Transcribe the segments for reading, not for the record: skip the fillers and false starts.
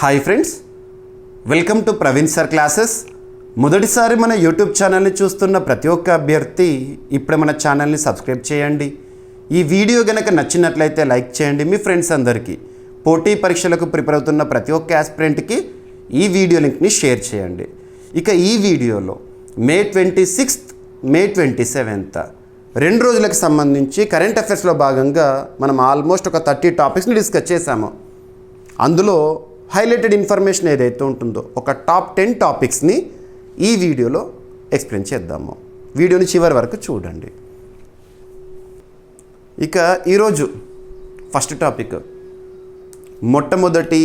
Hi friends, welcome to Praveen sir classes. మొదటిసారి మన YouTube ఛానల్ని చూస్తున్న ప్రతి ఒక్క అభ్యర్థి ఇప్పుడే మన ఛానల్ని సబ్స్క్రైబ్ చేయండి. ఈ వీడియో కనుక నచ్చినట్లయితే లైక్ చేయండి. మీ ఫ్రెండ్స్ అందరికీ, పోటీ పరీక్షలకు ప్రిపేర్ అవుతున్న ప్రతి ఒక్క ఆస్పిరెంట్కి ఈ వీడియో లింక్ని షేర్ చేయండి. ఇక ఈ వీడియోలో మే 26th, మే 27th 2 రోజులకు సంబంధించి కరెంట్ అఫైర్స్లో భాగంగా మనం ఆల్మోస్ట్ ఒక 30 టాపిక్స్ని డిస్కస్ చేశాము. అందులో హైలైటెడ్ ఇన్ఫర్మేషన్ ఏదైతే ఉంటుందో ఒక టాప్ 10 టాపిక్స్ని ఈ వీడియోలో ఎక్స్ప్లెయిన్ చేద్దాము. వీడియోని చివరి వరకు చూడండి. ఇక ఈరోజు ఫస్ట్ టాపిక్, మొట్టమొదటి,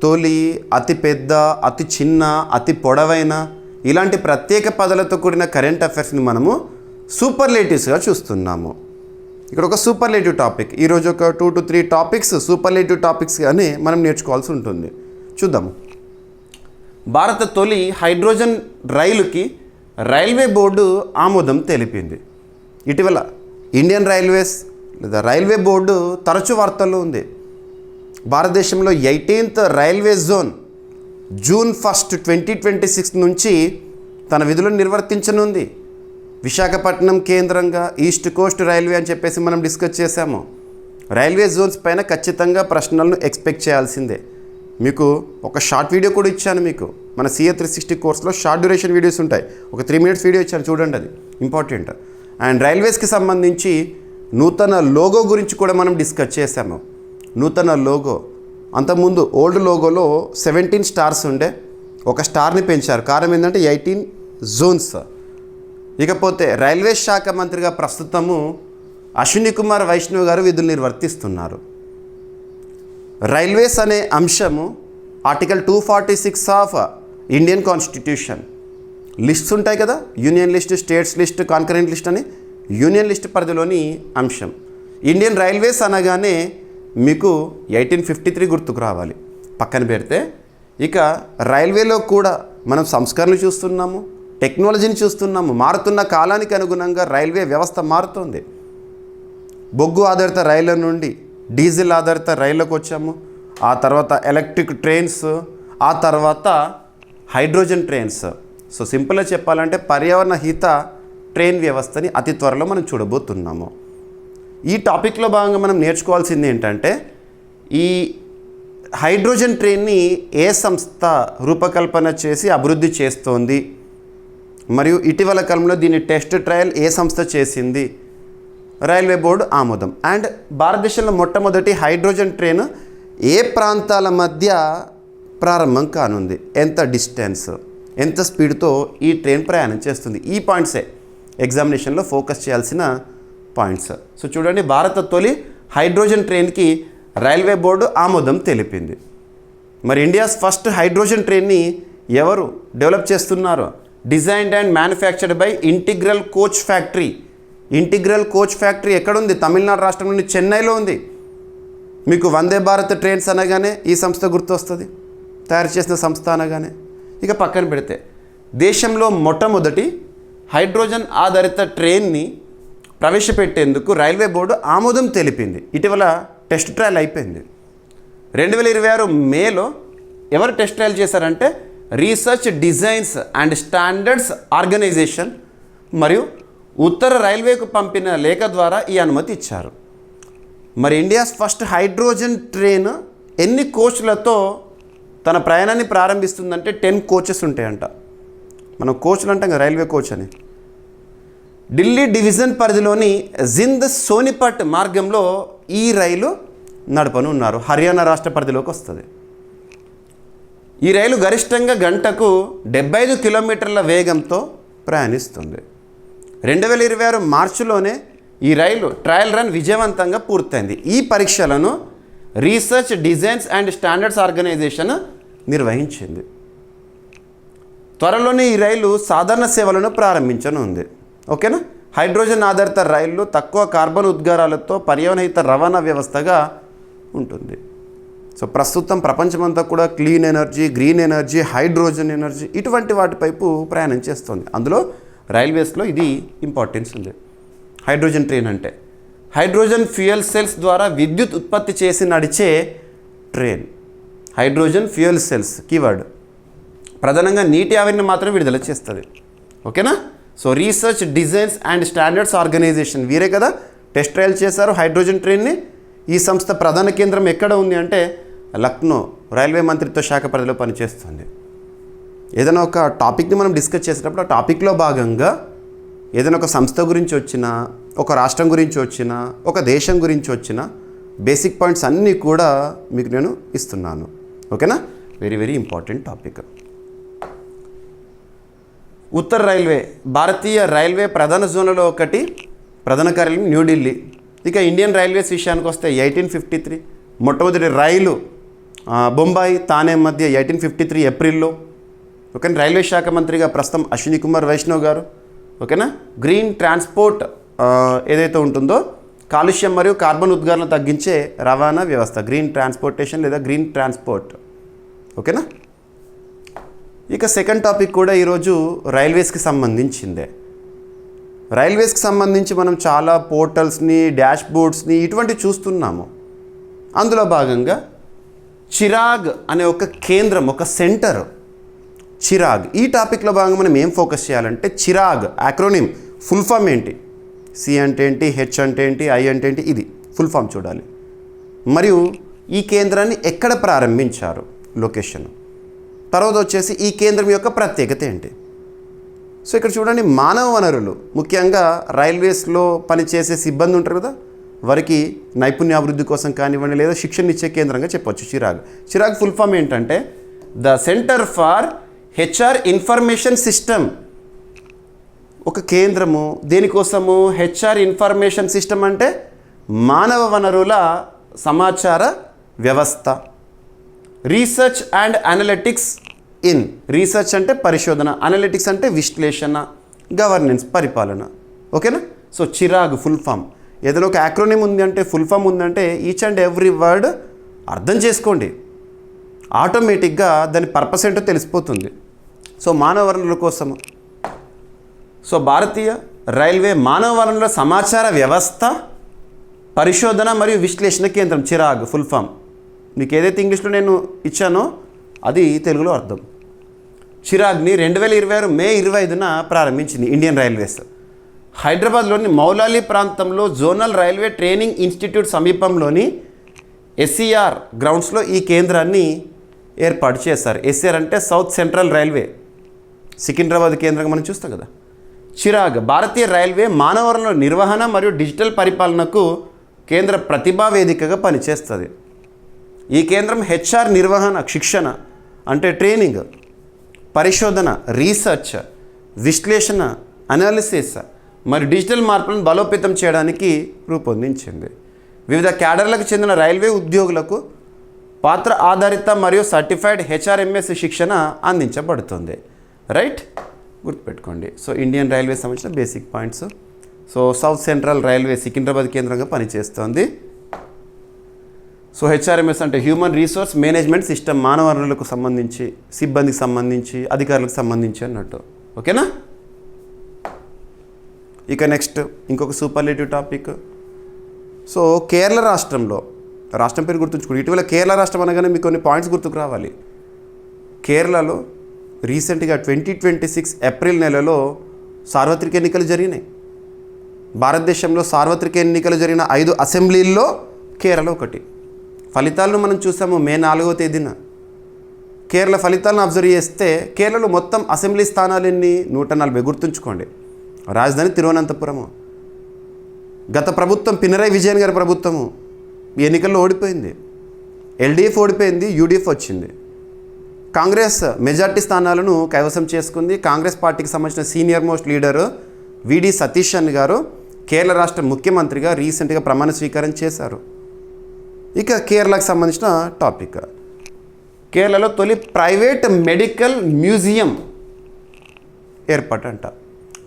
తొలి, అతి పెద్ద, అతి చిన్న, అతి పొడవైన ఇలాంటి ప్రత్యేక పదాలతో కూడిన కరెంట్ అఫైర్స్ని మనము సూపర్లేటివ్స్గా చూస్తున్నాము. ఇక్కడ ఒక సూపర్లేటివ్ టాపిక్, ఈరోజు ఒక 2 to 3 టాపిక్స్ సూపర్లేటివ్ టాపిక్స్గానే మనం నేర్చుకోవాల్సి ఉంటుంది. చూద్దాము. భారత తొలి హైడ్రోజన్ రైలుకి రైల్వే బోర్డు ఆమోదం తెలిపింది. ఇటీవల ఇండియన్ రైల్వేస్ లేదా రైల్వే బోర్డు తరచూ వార్తల్లో ఉంది. భారతదేశంలో 18th railway zone June 1st, 2026 నుంచి తన విధులను నిర్వర్తించనుంది. విశాఖపట్నం కేంద్రంగా ఈస్ట్ కోస్ట్ రైల్వే అని చెప్పేసి మనం డిస్కస్ చేశాము. రైల్వే జోన్స్ పైన ఖచ్చితంగా ప్రశ్నలను ఎక్స్పెక్ట్ చేయాల్సిందే. మీకు ఒక షార్ట్ వీడియో కూడా ఇచ్చాను. మీకు మన CA 360 కోర్స్లో షార్ట్ డ్యూరేషన్ వీడియోస్ ఉంటాయి. ఒక 3 minutes వీడియో ఇచ్చాను, చూడండి, అది ఇంపార్టెంట్. అండ్ రైల్వేస్కి సంబంధించి నూతన లోగో గురించి కూడా మనం డిస్కస్ చేశాము. నూతన లోగో, అంతకుముందు ఓల్డ్ లోగోలో 17 స్టార్స్ ఉండే, ఒక స్టార్ని పెంచారు. కారణం ఏంటంటే 18 జోన్స్. ఇకపోతే రైల్వే శాఖ మంత్రిగా ప్రస్తుతము అశ్విని కుమార్ వైష్ణవ్ గారు విధులు నిర్వర్తిస్తున్నారు. రైల్వేస్ అనే అంశము article 246 of Indian constitution, lists ఉంటాయి కదా, union list, states list, concurrent list అని, యూనియన్ లిస్ట్ పరిధిలోని అంశం. ఇండియన్ రైల్వేస్ అనగానే మీకు 1853 గుర్తుకు రావాలి. పక్కన పెడితే ఇక రైల్వేలో కూడా మనం సంస్కరణలు చూస్తున్నాము, టెక్నాలజీని చూస్తున్నాము. మారుతున్న కాలానికి అనుగుణంగా రైల్వే వ్యవస్థ మారుతుంది. బొగ్గు ఆధారిత రైళ్ల నుండి డీజిల్ ఆధారిత రైళ్ళకు వచ్చాము. ఆ తర్వాత ఎలక్ట్రిక్ ట్రైన్స్, ఆ తర్వాత హైడ్రోజన్ ట్రైన్స్. సో సింపుల్గా చెప్పాలంటే పర్యావరణ హిత ట్రైన్ వ్యవస్థని అతి త్వరలో మనం చూడబోతున్నాము. ఈ టాపిక్లో భాగంగా మనం నేర్చుకోవాల్సింది ఏంటంటే, ఈ హైడ్రోజన్ ట్రైన్ని ఏ సంస్థ రూపకల్పన చేసి అభివృద్ధి చేస్తోంది, మరియు ఇటీవల కాలంలో దీని టెస్ట్ ట్రయల్ ఏ సంస్థ చేసింది, రైల్వే బోర్డు ఆమోదం. అండ్ భారతదేశంలో మొట్టమొదటి హైడ్రోజన్ ట్రైన్ ఏ ప్రాంతాల మధ్య ప్రారంభం కానుంది, ఎంత డిస్టెన్స్, ఎంత స్పీడ్తో ఈ ట్రైన్ ప్రయాణం చేస్తుంది. ఈ పాయింట్సే ఎగ్జామినేషన్లో ఫోకస్ చేయాల్సిన పాయింట్స్. సో చూడండి, భారత తొలి హైడ్రోజన్ ట్రైన్కి రైల్వే బోర్డు ఆమోదం తెలిపింది. మరి ఇండియాస్ ఫస్ట్ హైడ్రోజన్ ట్రైన్ని ఎవరు డెవలప్ చేస్తున్నారు? Designed and manufactured by integral coach factory. Integral coach factory ఎక్కడుంది? తమిళనాడు రాష్ట్రంలోని చెన్నైలో ఉంది. మీకు వందే భారత్ ట్రైన్స్ అనగానే ఈ సంస్థ గుర్తొస్తుంది, తయారు చేసిన సంస్థ అనగానే. ఇక పక్కన పెడితే దేశంలో మొట్టమొదటి హైడ్రోజన్ ఆధారిత ట్రైన్ని ప్రవేశపెట్టేందుకు రైల్వే బోర్డు ఆమోదం తెలిపింది. ఇటీవల టెస్ట్ ట్రయల్ అయిపోయింది. 2026 మేలో ఎవరు టెస్ట్ ట్రయల్ చేశారంటే research designs and standards organisation మరియు ఉత్తర రైల్వేకు పంపిన లేఖ ద్వారా ఈ అనుమతి ఇచ్చారు. మరి ఇండియాస్ ఫస్ట్ హైడ్రోజన్ ట్రైన్ ఎన్ని కోచ్లతో తన ప్రయాణాన్ని ప్రారంభిస్తుందంటే 10 కోచెస్ ఉంటాయంట. మనం కోచ్లు అంటాం కదా, రైల్వే కోచ్ అని. ఢిల్లీ డివిజన్ పరిధిలోని జింద్ సోనిపట్ మార్గంలో ఈ రైలు నడపనున్నారు. హర్యానా రాష్ట్ర పరిధిలోకి వస్తుంది. ఈ రైలు గరిష్టంగా గంటకు 75 కిలోమీటర్ల వేగంతో ప్రయాణిస్తుంది. 2026 మార్చిలోనే ఈ రైలు ట్రయల్ రన్ విజయవంతంగా పూర్తయింది. ఈ పరీక్షలను research designs and standards organisation నిర్వహించింది. త్వరలోనే ఈ రైలు సాధారణ సేవలను ప్రారంభించనుంది. ఓకేనా? హైడ్రోజన్ ఆధారిత రైళ్లు తక్కువ కార్బన్ ఉద్గారాలతో పర్యావరణహిత రవాణా వ్యవస్థగా ఉంటుంది. సో ప్రస్తుతం ప్రపంచమంతా కూడా clean energy, green energy, hydrogen energy ఇటువంటి వాటిపైపు ప్రయాణం చేస్తుంది. అందులో రైల్వేస్లో ఇది ఇంపార్టెన్స్ ఉంది. హైడ్రోజన్ ట్రైన్ అంటే హైడ్రోజన్ ఫ్యూయల్ సెల్స్ ద్వారా విద్యుత్ ఉత్పత్తి చేసి నడిచే train. Hydrogen fuel cells keyword. ప్రధానంగా నీటి ఆవిరిని మాత్రం విడుదల చేస్తుంది. ఓకేనా. So research designs and standards organisation వీరే కదా టెస్ట్ ట్రయల్ చేశారు హైడ్రోజన్ ట్రైన్ని. ఈ సంస్థ ప్రధాన కేంద్రం ఎక్కడ ఉంది అంటే లక్నో, రైల్వే మంత్రిత్వ శాఖ పరిధిలో పనిచేస్తుంది. ఏదైనా ఒక టాపిక్ని మనం డిస్కస్ చేసేటప్పుడు ఆ టాపిక్లో భాగంగా ఏదైనా ఒక సంస్థ గురించి వచ్చినా, ఒక రాష్ట్రం గురించి వచ్చినా, ఒక దేశం గురించి వచ్చినా బేసిక్ పాయింట్స్ అన్నీ కూడా మీకు నేను ఇస్తున్నాను. ఓకేనా. Very very important topic. ఉత్తర రైల్వే భారతీయ రైల్వే ప్రధాన జోన్లలో ఒకటి, ప్రధాన కార్యాలయం న్యూఢిల్లీ. ఇక ఇండియన్ రైల్వేస్ విషయానికి వస్తే 1853 మొట్టమొదటి రైలు బొంబాయి తానే మధ్య 1853 ఏప్రిల్లో. ఓకేనా. రైల్వే శాఖ మంత్రిగా ప్రస్తుతం అశ్విని కుమార్ వైష్ణవ్ గారు. ఓకేనా. గ్రీన్ ట్రాన్స్పోర్ట్ ఏదైతే ఉంటుందో కాలుష్యం మరియు కార్బన్ ఉద్గారణ తగ్గించే రవాణా వ్యవస్థ, గ్రీన్ ట్రాన్స్పోర్టేషన్ లేదా గ్రీన్ ట్రాన్స్పోర్ట్. ఓకేనా. ఇక సెకండ్ టాపిక్ కూడా ఈరోజు రైల్వేస్కి సంబంధించిందే. రైల్వేస్కి సంబంధించి మనం చాలా పోర్టల్స్ని, డాష్ బోర్డ్స్ని ఇటువంటి చూస్తున్నాము. అందులో భాగంగా చిరాగ్ అనే ఒక కేంద్రం, ఒక సెంటర్ చిరాగ్. ఈ టాపిక్లో భాగంగా మనం ఏం ఫోకస్ చేయాలంటే చిరాగ్ యాక్రోనిమ్ ఫుల్ ఫామ్ ఏంటి, సి అంటే ఏంటి, హెచ్ అంటే ఏంటి, ఐ అంటే ఏంటి, ఇది ఫుల్ ఫామ్ చూడాలి. మరియు ఈ కేంద్రాన్ని ఎక్కడ ప్రారంభించారు, లొకేషన్. తర్వాత వచ్చేసి ఈ కేంద్రం యొక్క ప్రత్యేకత ఏంటి. సో ఇక్కడ చూడండి, మానవ వనరులు ముఖ్యంగా రైల్వేస్లో పనిచేసే సిబ్బంది ఉంటారు కదా, వారికి నైపుణ్యాభివృద్ధి కోసం కానివ్వండి లేదా శిక్షణ ఇచ్చే కేంద్రంగా చెప్పొచ్చు చిరాగ్. చిరాగ్ ఫుల్ ఫామ్ ఏంటంటే the centre for HR information system. ఒక కేంద్రము దేనికోసము, హెచ్ఆర్ ఇన్ఫర్మేషన్ సిస్టమ్ అంటే మానవ వనరుల సమాచార వ్యవస్థ. Research and analytics in, research అంటే పరిశోధన, అనలిటిక్స్ అంటే విశ్లేషణ, గవర్నెన్స్ పరిపాలన. ఓకేనా. So Chirag full form. ఏదైనా ఒక యాక్రోనిమ్ ఉంది అంటే, ఫుల్ ఫామ్ ఉందంటే ఈచ్ అండ్ ఎవ్రీ వర్డ్ అర్థం చేసుకోండి, ఆటోమేటిక్గా దాని పర్పస్ ఏంటో తెలిసిపోతుంది. సో మానవ వనరుల కోసము. సో భారతీయ రైల్వే మానవ వనరుల సమాచార వ్యవస్థ, పరిశోధన మరియు విశ్లేషణ కేంద్రం చిరాగ్ ఫుల్ ఫామ్. మీకు ఏదైతే ఇంగ్లీష్లో నేను ఇచ్చానో అది తెలుగులో అర్థం. చిరాగ్ని 2026 మే 25న ప్రారంభించింది ఇండియన్ రైల్వేస్. హైదరాబాద్లోని మౌలాలి ప్రాంతంలో జోనల్ రైల్వే ట్రైనింగ్ ఇన్స్టిట్యూట్ సమీపంలోని ఎస్సీఆర్ గ్రౌండ్స్లో ఈ కేంద్రాన్ని ఏర్పాటు చేశారు. ఎస్సీఆర్ అంటే సౌత్ సెంట్రల్ రైల్వే, సికింద్రాబాద్ కేంద్రంగా మనం చూస్తాం కదా. చిరాగ్ భారతీయ రైల్వే మానవ వనరుల నిర్వహణ మరియు డిజిటల్ పరిపాలనకు కేంద్ర ప్రతిభా వేదికగా పనిచేస్తుంది. ఈ కేంద్రం హెచ్ఆర్ నిర్వహణ, శిక్షణ అంటే ట్రైనింగ్, పరిశోధన, రీసెర్చ్, విశ్లేషణ, అనాలిసిస్ మరియు డిజిటల్ మార్పులను బలోపేతం చేయడానికి రూపొందించింది. వివిధ క్యాడర్లకు చెందిన రైల్వే ఉద్యోగులకు పాత్ర ఆధారిత మరియు సర్టిఫైడ్ హెచ్ఆర్ఎంఎస్ శిక్షణ అందించబడుతుంది. రైట్, గుర్తుపెట్టుకోండి. సో ఇండియన్ రైల్వే సంబంధించిన basic points. So south central railway Secunderabad కేంద్రంగా పనిచేస్తుంది. సో హెచ్ఆర్ఎంఎస్ అంటే హ్యూమన్ రీసోర్స్ మేనేజ్మెంట్ సిస్టమ్, మానవ వనరులకు సంబంధించి, సిబ్బందికి సంబంధించి, అధికారులకు సంబంధించి అన్నట్టు. ఓకేనా. ఇక నెక్స్ట్ ఇంకొక సూపర్లేటివ్ టాపిక్. సో కేరళ రాష్ట్రంలో, రాష్ట్రం పేరు గుర్తుంచుకోండి. ఇటీవల కేరళ రాష్ట్రం అనగానే మీకు కొన్ని పాయింట్స్ గుర్తుకు రావాలి. కేరళలో రీసెంట్గా 2026 ఏప్రిల్ నెలలో సార్వత్రిక ఎన్నికలు జరిగినాయి. భారతదేశంలో సార్వత్రిక ఎన్నికలు జరిగిన 5 అసెంబ్లీల్లో కేరళ ఒకటి. ఫలితాలను మనం చూసాము మే 4వ తేదీన. కేరళ ఫలితాలను అబ్జర్వ్ చేస్తే కేరళలో మొత్తం అసెంబ్లీ స్థానాలు ఎన్ని, 140. గుర్తుంచుకోండి. రాజధాని తిరువనంతపురము. గత ప్రభుత్వం పినరయ్ విజయన్ గారి ప్రభుత్వము ఈ ఎన్నికల్లో ఓడిపోయింది. ఎల్డీఎఫ్ ఓడిపోయింది, యూడీఎఫ్ వచ్చింది. కాంగ్రెస్ మెజార్టీ స్థానాలను కైవసం చేసుకుంది. కాంగ్రెస్ పార్టీకి సంబంధించిన సీనియర్ మోస్ట్ లీడరు విడి సతీశన్ గారు కేరళ రాష్ట్ర ముఖ్యమంత్రిగా రీసెంట్గా ప్రమాణ స్వీకారం చేశారు. ఇక కేరళకు సంబంధించిన టాపిక్, కేరళలో తొలి ప్రైవేట్ మెడికల్ మ్యూజియం ఏర్పాటంట.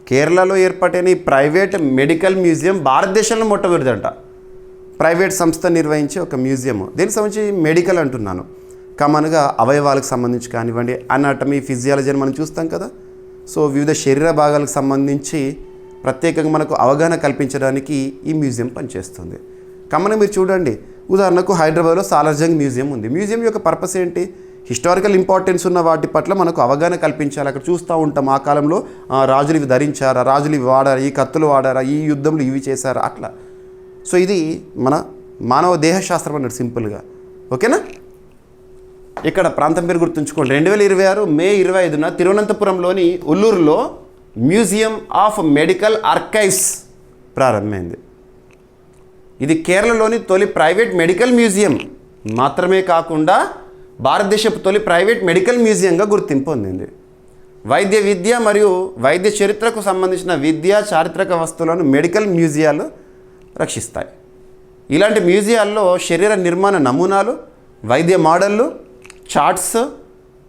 కేరళలో ఏర్పాటైన ఈ ప్రైవేట్ మెడికల్ మ్యూజియం భారతదేశంలో మొట్టమొదటిదంట. ప్రైవేట్ సంస్థ నిర్వహించే ఒక మ్యూజియం. దీనికి సంబంధించి మెడికల్ అంటున్నాను, కామన్గా అవయవాలకు సంబంధించి కానివ్వండి, అనాటమీ, ఫిజియాలజీ అని మనం చూస్తాం కదా. సో వివిధ శరీర భాగాలకు సంబంధించి ప్రత్యేకంగా మనకు అవగాహన కల్పించడానికి ఈ మ్యూజియం పనిచేస్తుంది. కమ్మని మీరు చూడండి, ఉదాహరణకు హైదరాబాద్లో సాలార్జంగ్ మ్యూజియం ఉంది. మ్యూజియం యొక్క పర్పస్ ఏంటి? హిస్టారికల్ ఇంపార్టెన్స్ ఉన్న వాటి పట్ల మనకు అవగాహన కల్పించాలి. అక్కడ చూస్తూ ఉంటాం ఆ కాలంలో రాజులు ఇవి ధరించారా, రాజులు ఇవి వాడారా, ఈ కత్తులు వాడారా, ఈ యుద్ధంలో ఇవి చేశారా, అట్లా. సో ఇది మన మానవ దేహశాస్త్రం అన్నట్టు సింపుల్గా. ఓకేనా? ఇక్కడ ప్రాంతం పేరు గుర్తుంచుకోండి. 2026 మే 25న తిరువనంతపురంలోని ఉల్లూరులో మ్యూజియం ఆఫ్ మెడికల్ ఆర్కైవ్స్ ప్రారంభమైంది. ఇది కేరళలోని తొలి ప్రైవేట్ మెడికల్ మ్యూజియం మాత్రమే కాకుండా భారతదేశపు తొలి ప్రైవేట్ మెడికల్ మ్యూజియంగా గుర్తింపు పొందింది. వైద్య విద్య మరియు వైద్య చరిత్రకు సంబంధించిన విద్యా చారిత్రక వస్తువులను మెడికల్ మ్యూజియాలు రక్షిస్తాయి. ఇలాంటి మ్యూజియాల్లో శరీర నిర్మాణ నమూనాలు, వైద్య మోడళ్ళు, చార్ట్స్,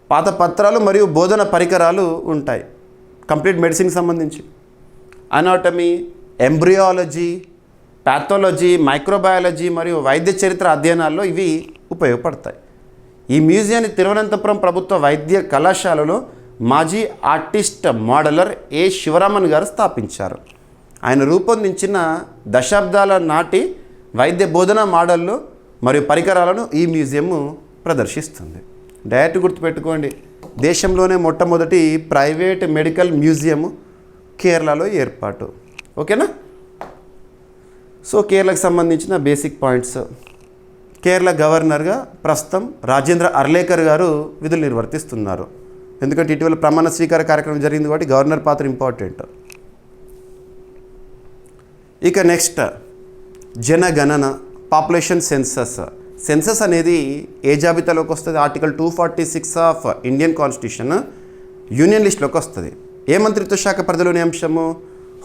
పాత పత్రాలు మరియు బోధన పరికరాలు ఉంటాయి. కంప్లీట్ మెడిసిన్కి సంబంధించి అనాటమీ, ఎంబ్రియాలజీ, ప్యాథాలజీ, మైక్రోబయాలజీ మరియు వైద్య చరిత్ర అధ్యయనాల్లో ఇవి ఉపయోగపడతాయి. ఈ మ్యూజియాన్ని తిరువనంతపురం ప్రభుత్వ వైద్య కళాశాలలో మాజీ ఆర్టిస్ట్ మోడలర్ ఏ శివరామన్ గారు స్థాపించారు. ఆయన రూపొందించిన దశాబ్దాల నాటి వైద్య బోధన మోడళ్ళు మరియు పరికరాలను ఈ మ్యూజియం ప్రదర్శిస్తుంది. డైరెక్ట్ గుర్తుపెట్టుకోండి, దేశంలోనే మొట్టమొదటి ప్రైవేట్ మెడికల్ మ్యూజియం కేరళలో ఏర్పాటు. ఓకేనా? సో కేరళకు సంబంధించిన బేసిక్ పాయింట్స్. కేరళ గవర్నర్గా ప్రస్తుతం రాజేంద్ర అర్లేకర్ గారు విధులు నిర్వర్తిస్తున్నారు. ఎందుకంటే ఇటీవల ప్రమాణ స్వీకార కార్యక్రమం జరిగింది కాబట్టి గవర్నర్ పాత్ర ఇంపార్టెంట్. ఇక నెక్స్ట్ జనగణన, పాపులేషన్ సెన్సస్. సెన్సస్ అనేది ఏ జాబితాలోకి వస్తుంది? Article 246 of Indian constitution union లిస్ట్లోకి వస్తుంది. ఏ మంత్రిత్వ శాఖ పరిధిలోని అంశము?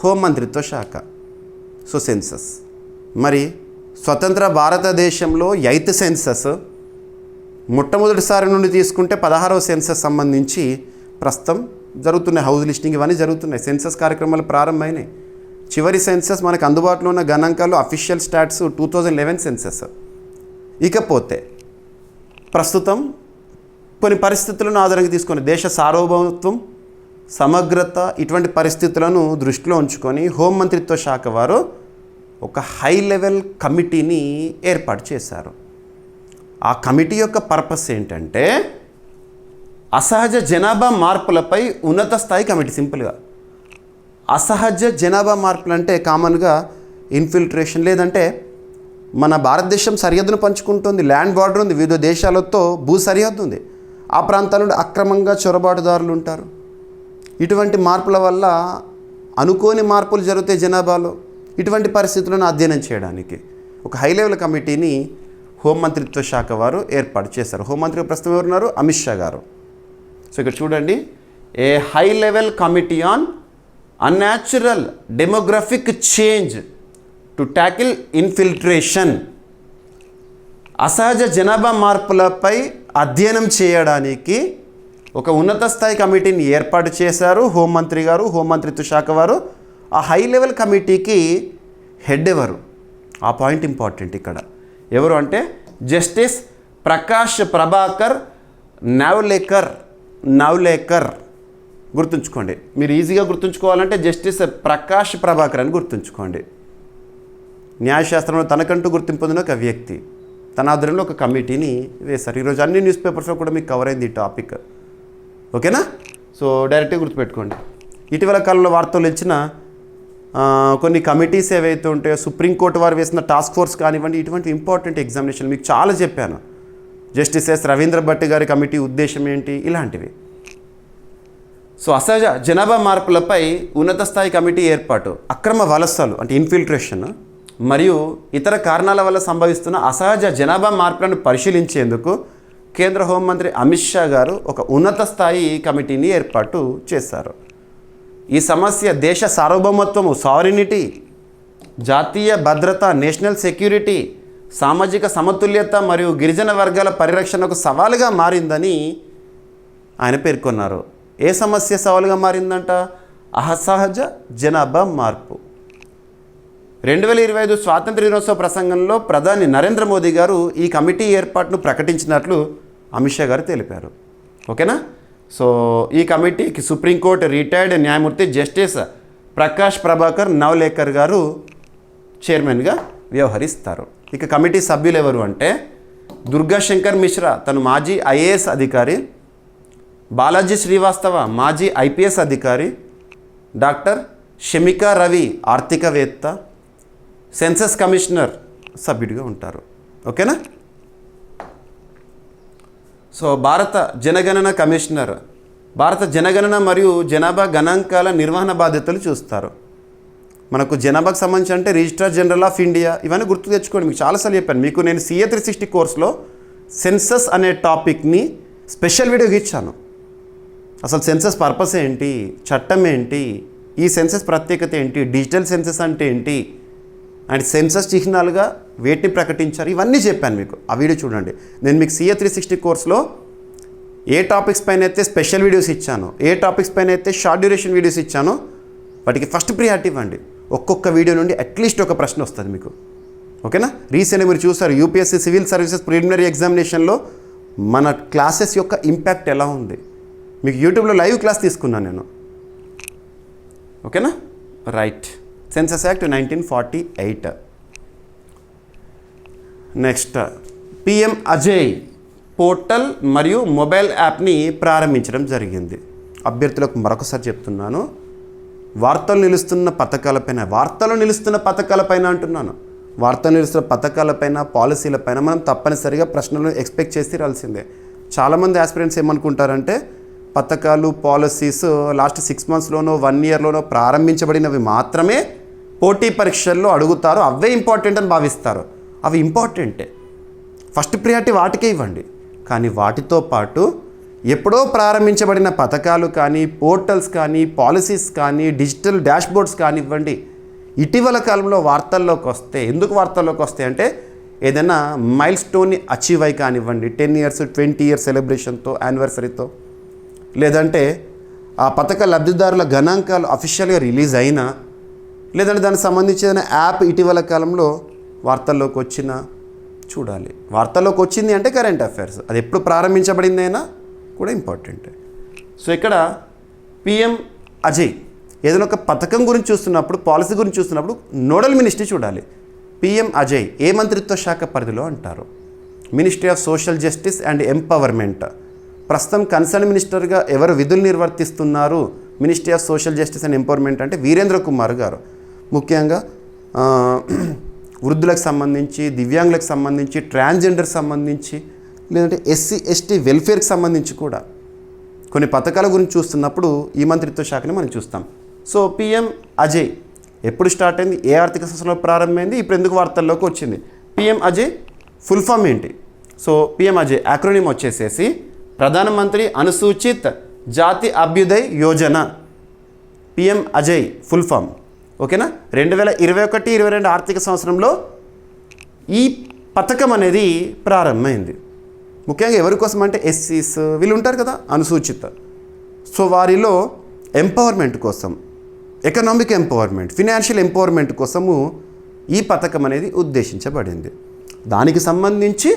హోం మంత్రిత్వ శాఖ. So census. మరి స్వతంత్ర భారతదేశంలో 8th సెన్సస్, మొట్టమొదటిసారి నుండి తీసుకుంటే 16వ సెన్సస్ సంబంధించి ప్రస్తుతం జరుగుతున్నాయి. హౌస్ లిస్టింగ్ ఇవన్నీ జరుగుతున్నాయి. సెన్సస్ కార్యక్రమాలు ప్రారంభమైనాయి. చివరి సెన్సస్ మనకు అందుబాటులో ఉన్న గణాంకాలు అఫీషియల్ స్టాట్స్ 2011 సెన్సస్. ఇకపోతే ప్రస్తుతం కొన్ని పరిస్థితులను ఆధారంగా తీసుకొని దేశ సార్వభౌమత్వం, సమగ్రత ఇటువంటి పరిస్థితులను దృష్టిలో ఉంచుకొని హోం మంత్రిత్వ శాఖ వారు ఒక హై లెవెల్ కమిటీని ఏర్పాటు చేశారు. ఆ కమిటీ యొక్క పర్పస్ ఏంటంటే అసహజ జనాభా మార్పులపై ఉన్నత స్థాయి కమిటీ. సింపుల్గా అసహజ జనాభా మార్పులు అంటే కామన్గా ఇన్ఫిల్ట్రేషన్, లేదంటే మన భారతదేశం సరిహద్దును పంచుకుంటుంది, ల్యాండ్ బార్డర్ ఉంది, వివిధ దేశాలతో భూ సరిహద్దు ఉంది. ఆ ప్రాంతాల నుండి అక్రమంగా చొరబాటుదారులు ఉంటారు. ఇటువంటి మార్పుల వల్ల అనుకోని మార్పులు జరుగుతాయి జనాభాలో. ఇటువంటి పరిస్థితులను అధ్యయనం చేయడానికి ఒక హై లెవెల్ కమిటీని హోంమంత్రిత్వ శాఖ వారు ఏర్పాటు చేశారు. హోంమంత్రి ప్రస్తుతం ఎవరున్నారు? అమిత్ షా గారు. సో ఇక్కడ చూడండి, a high level committee on unnatural demographic change to tackle infiltration. అసహజ జనాభా మార్పులపై అధ్యయనం చేయడానికి ఒక ఉన్నత స్థాయి కమిటీని ఏర్పాటు చేశారు హోంమంత్రి గారు, హోంమంత్రిత్వ శాఖ వారు. ఆ హై లెవెల్ కమిటీకి హెడ్ ఎవరు? ఆ పాయింట్ ఇంపార్టెంట్ ఇక్కడ. ఎవరు అంటే జస్టిస్ ప్రకాష్ ప్రభాకర్ నవ్లేకర్. గుర్తుంచుకోండి, మీరు ఈజీగా గుర్తుంచుకోవాలంటే జస్టిస్ ప్రకాష్ ప్రభాకర్ అని గుర్తుంచుకోండి. న్యాయశాస్త్రంలో తనకంటూ గుర్తింపు పొందిన ఒక వ్యక్తి. తన ఆధ్వర్యంలో ఒక కమిటీని వేశారు. ఈరోజు అన్ని న్యూస్ పేపర్స్లో కూడా మీకు కవర్ అయింది ఈ టాపిక్. ఓకేనా? సో డైరెక్ట్గా గుర్తుపెట్టుకోండి. ఇటీవల కాలంలో వార్తలు ఇచ్చిన కొన్ని కమిటీస్ ఏవైతే ఉంటాయో, సుప్రీంకోర్టు వారు వేసిన టాస్క్ ఫోర్స్ కానివ్వండి, ఇటువంటి ఇంపార్టెంట్ ఎగ్జామినేషన్ మీకు చాలా చెప్పాను. జస్టిస్ ఎస్ రవీంద్ర భట్ గారి కమిటీ ఉద్దేశం ఏంటి, ఇలాంటివి. సో అసహజ జనాభా మార్పులపై ఉన్నత స్థాయి కమిటీ ఏర్పాటు, అక్రమ వలసలు అంటే ఇన్ఫిల్ట్రేషన్ మరియు ఇతర కారణాల వల్ల సంభవిస్తున్న అసహజ జనాభా మార్పులను పరిశీలించేందుకు కేంద్ర హోంమంత్రి అమిత్ షా గారు ఒక ఉన్నత స్థాయి కమిటీని ఏర్పాటు చేశారు. ఈ సమస్య దేశ సార్వభౌమత్వము, సావరినిటీ, జాతీయ భద్రత, నేషనల్ సెక్యూరిటీ, సామాజిక సమతుల్యత మరియు గిరిజన వర్గాల పరిరక్షణకు సవాలుగా మారిందని ఆయన పేర్కొన్నారు. ఏ సమస్య సవాలుగా మారిందంట? అసహజ జనాభా మార్పు. 2025 స్వాతంత్ర దినోత్సవ ప్రసంగంలో ప్రధాని నరేంద్ర మోదీ గారు ఈ కమిటీ ఏర్పాటును ప్రకటించినట్లు అమిత్ షా గారు తెలిపారు. ఓకేనా? సో ఈ కమిటీకి సుప్రీంకోర్టు రిటైర్డ్ న్యాయమూర్తి జస్టిస్ ప్రకాష్ ప్రభాకర్ నవ్లేకర్ గారు చైర్మన్గా వ్యవహరిస్తారు. ఇక కమిటీ సభ్యులు ఎవరు అంటే దుర్గా శంకర్ మిశ్రా, తను మాజీ ఐఏఎస్ అధికారి, బాలాజీ శ్రీవాస్తవ మాజీ ఐపీఎస్ అధికారి, డాక్టర్ షమికా రవి ఆర్థికవేత్త, సెన్సస్ కమిషనర్ సభ్యుడిగా ఉంటారు. ఓకేనా. సో భారత జనగణన కమిషనర్ భారత జనగణన మరియు జనాభా గణాంకాల నిర్వహణ బాధ్యతలు చూస్తారు. మనకు జనాభాకు సంబంధించి అంటే రిజిస్ట్రార్ జనరల్ ఆఫ్ ఇండియా, ఇవన్నీ గుర్తు తెచ్చుకోండి. మీకు చాలాసార్లు చెప్పాను. మీకు నేను CA 360 కోర్సులో సెన్సస్ అనే టాపిక్ని స్పెషల్ వీడియోకి ఇచ్చాను. అసలు సెన్సస్ పర్పస్ ఏంటి, చట్టం ఏంటి, ఈ సెన్సస్ ప్రత్యేకత ఏంటి, డిజిటల్ సెన్సస్ అంటే ఏంటి, అండ్ సెన్సస్ చిహ్నాలుగా వేటిని ప్రకటించారు, ఇవన్నీ చెప్పాను మీకు. ఆ వీడియో చూడండి. నేను మీకు CA 360 కోర్సులో ఏ టాపిక్స్ పైన అయితే స్పెషల్ వీడియోస్ ఇచ్చానో, ఏ టాపిక్స్ పైన అయితే షార్ట్ డ్యూరేషన్ వీడియోస్ ఇచ్చానో వాటికి ఫస్ట్ ప్రియారిటీ ఇవ్వండి. ఒక్కొక్క వీడియో నుండి అట్లీస్ట్ ఒక ప్రశ్న వస్తుంది మీకు. ఓకేనా. రీసెంట్గా మీరు చూసారు UPSC సివిల్ సర్వీసెస్ ప్రిలిమినరీ ఎగ్జామినేషన్లో మన క్లాసెస్ యొక్క ఇంపాక్ట్ ఎలా ఉంది. మీకు యూట్యూబ్లో లైవ్ క్లాస్ తీసుకున్నాను నేను. ఓకేనా. Right. Census act 1948. Next PM Ajay portal మరియు మొబైల్ యాప్ని ప్రారంభించడం జరిగింది. అభ్యర్థులకు మరొకసారి చెప్తున్నాను, వార్తలు నిలుస్తున్న పథకాలపైన అంటున్నాను. వార్తలు నిలుస్తున్న పథకాలపైన, పాలసీలపైన మనం తప్పనిసరిగా ప్రశ్నలు ఎక్స్పెక్ట్ చేసి రాల్సిందే. చాలామంది ఆస్పిరెంట్స్ ఏమనుకుంటారంటే పథకాలు, పాలసీస్ లాస్ట్ 6 monthsలోనో 1 yearలోనో ప్రారంభించబడినవి మాత్రమే పోటీ పరీక్షల్లో అడుగుతారు, అవే ఇంపార్టెంట్ అని భావిస్తారు. అవి ఇంపార్టెంటే, ఫస్ట్ ప్రియారిటీ వాటికే ఇవ్వండి. కానీ వాటితో పాటు ఎప్పుడో ప్రారంభించబడిన పథకాలు కానీ, పోర్టల్స్ కానీ, పాలసీస్ కానీ, డిజిటల్ డాష్బోర్డ్స్ కానివ్వండి, ఇటీవల కాలంలో వార్తల్లోకి వస్తే, ఎందుకు వార్తల్లోకి వస్తాయి అంటే ఏదైనా మైల్ స్టోన్ని అచీవ్ అయి కానివ్వండి, 10 years 20 years సెలబ్రేషన్తో, యానివర్సరీతో, లేదంటే ఆ పథక లబ్ధిదారుల గణాంకాలు అఫీషియల్గా రిలీజ్ అయినా, లేదంటే దానికి సంబంధించిన యాప్ ఇటీవల కాలంలో వార్తల్లోకి వచ్చినా చూడాలి. వార్తల్లోకి వచ్చింది అంటే కరెంట్ అఫైర్స్, అది ఎప్పుడు ప్రారంభించబడిందైనా కూడా ఇంపార్టెంట్. సో ఇక్కడ PM అజయ్ ఏదైనా ఒక పథకం గురించి చూస్తున్నప్పుడు, పాలసీ గురించి చూస్తున్నప్పుడు నోడల్ మినిస్ట్రీ చూడాలి. PM అజయ్ ఏ మంత్రిత్వ శాఖ పరిధిలో అంటారు? Ministry of social justice and empowerment. ప్రస్తుతం కన్సర్న్ మినిస్టర్గా ఎవరు విధులు నిర్వర్తిస్తున్నారు ministry of social justice and empowerment అంటే వీరేంద్ర కుమార్ గారు. ముఖ్యంగా వృద్ధులకు సంబంధించి, దివ్యాంగులకు సంబంధించి, ట్రాన్స్జెండర్ సంబంధించి, లేదంటే SC ST వెల్ఫేర్కి సంబంధించి కూడా కొన్ని పథకాల గురించి చూస్తున్నప్పుడు ఈ మంత్రిత్వ శాఖని మనం చూస్తాం. సో PM అజయ్ ఎప్పుడు స్టార్ట్ అయింది, ఏ ఆర్థిక సంవత్సరంలో ప్రారంభమైంది, ఇప్పుడు ఎందుకు వార్తల్లోకి వచ్చింది? PM అజయ్ ఫుల్ ఫామ్ ఏంటి? సో PM అజయ్ యాక్రోనిమ్ వచ్చేసేసి Pradhan Mantri Anusuchit Jati Abhyuday Yojana. PM Ajay full form. ఓకేనా. 2021-22 ఆర్థిక సంవత్సరంలో ఈ పథకం అనేది ప్రారంభమైంది. ముఖ్యంగా ఎవరి కోసం అంటే SCs వీళ్ళు ఉంటారు కదా, అనుసూచిత. సో వారిలో ఎంపవర్మెంట్ కోసం, ఎకనామిక్ ఎంపవర్మెంట్, ఫినాన్షియల్ ఎంపవర్మెంట్ కోసము ఈ పథకం అనేది ఉద్దేశించబడింది. దానికి సంబంధించి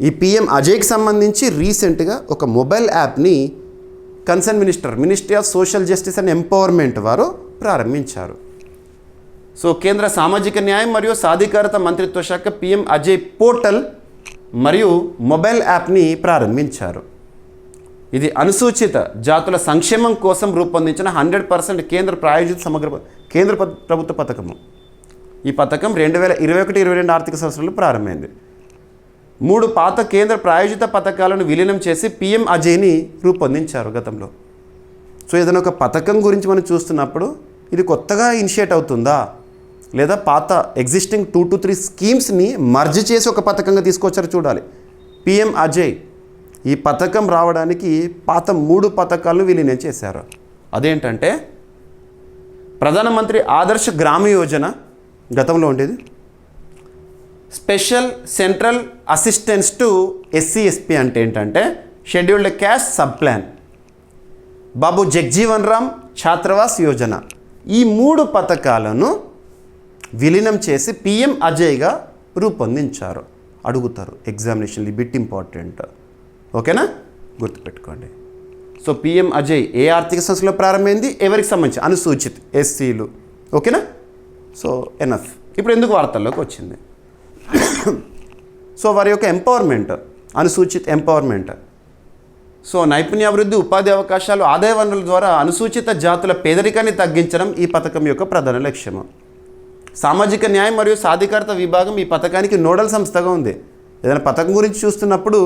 ఈ PM అజయ్కి సంబంధించి రీసెంట్గా ఒక మొబైల్ యాప్ని concern ministry of social justice and empowerment వారు ప్రారంభించారు. సో కేంద్ర సామాజిక న్యాయం మరియు సాధికారత మంత్రిత్వ శాఖ PM అజయ్ పోర్టల్ మరియు మొబైల్ యాప్ని ప్రారంభించారు. ఇది అనుసూచిత జాతుల సంక్షేమం కోసం రూపొందించిన 100% కేంద్ర ప్రాయోజిత కేంద్ర ప్రభుత్వ పథకము. ఈ పథకం 2021-22 ఆర్థిక సంవత్సరంలో ప్రారంభమైంది. 3 పాత కేంద్ర ప్రాయోజిత పథకాలను విలీనం చేసి PM అజయ్ని రూపొందించారు గతంలో. సో ఏదైనా ఒక పథకం గురించి మనం చూస్తున్నప్పుడు ఇది కొత్తగా ఇనిషియేట్ అవుతుందా, లేదా పాత ఎగ్జిస్టింగ్ 2 to 3 స్కీమ్స్ని మర్జ్ చేసి ఒక పథకంగా తీసుకొచ్చారో చూడాలి. PM అజయ్ ఈ పథకం రావడానికి పాత 3 పథకాలను విలీనం చేశారు. అదేంటంటే ప్రధానమంత్రి ఆదర్శ గ్రామ యోజన గతంలో ఉండేది, special central assistance to SC ST అంటే ఏంటంటే scheduled caste sub plan, Babu Jagjivan Ram ఛాత్రవాస్ Yojana. ఈ 3 పథకాలను విలీనం చేసి PM అజయ్గా రూపొందించారు. అడుగుతారు ఎగ్జామినేషన్లు, బిట్ ఇంపార్టెంట్. ఓకేనా, గుర్తుపెట్టుకోండి. సో PM అజయ్ ఏ ఆర్థిక సంవత్సరంలో ప్రారంభమైంది, ఎవరికి సంబంధించి, అనుసూచిత్ SCలు. ఓకేనా. So enough. ఇప్పుడు ఎందుకు వార్తల్లోకి వచ్చింది? సో వారి యొక్క ఎంపవర్మెంట్, అనుసూచిత ఎంపవర్మెంట్. సో నైపుణ్యాభివృద్ధి, ఉపాధి అవకాశాలు, ఆదాయ వనరుల ద్వారా అనుసూచిత జాతుల పేదరికాన్ని తగ్గించడం ఈ పథకం యొక్క ప్రధాన లక్ష్యము. సామాజిక న్యాయం మరియు సాధికారత విభాగం ఈ పథకానికి నోడల్ సంస్థగా ఉంది. ఏదైనా పథకం గురించి చూస్తున్నప్పుడు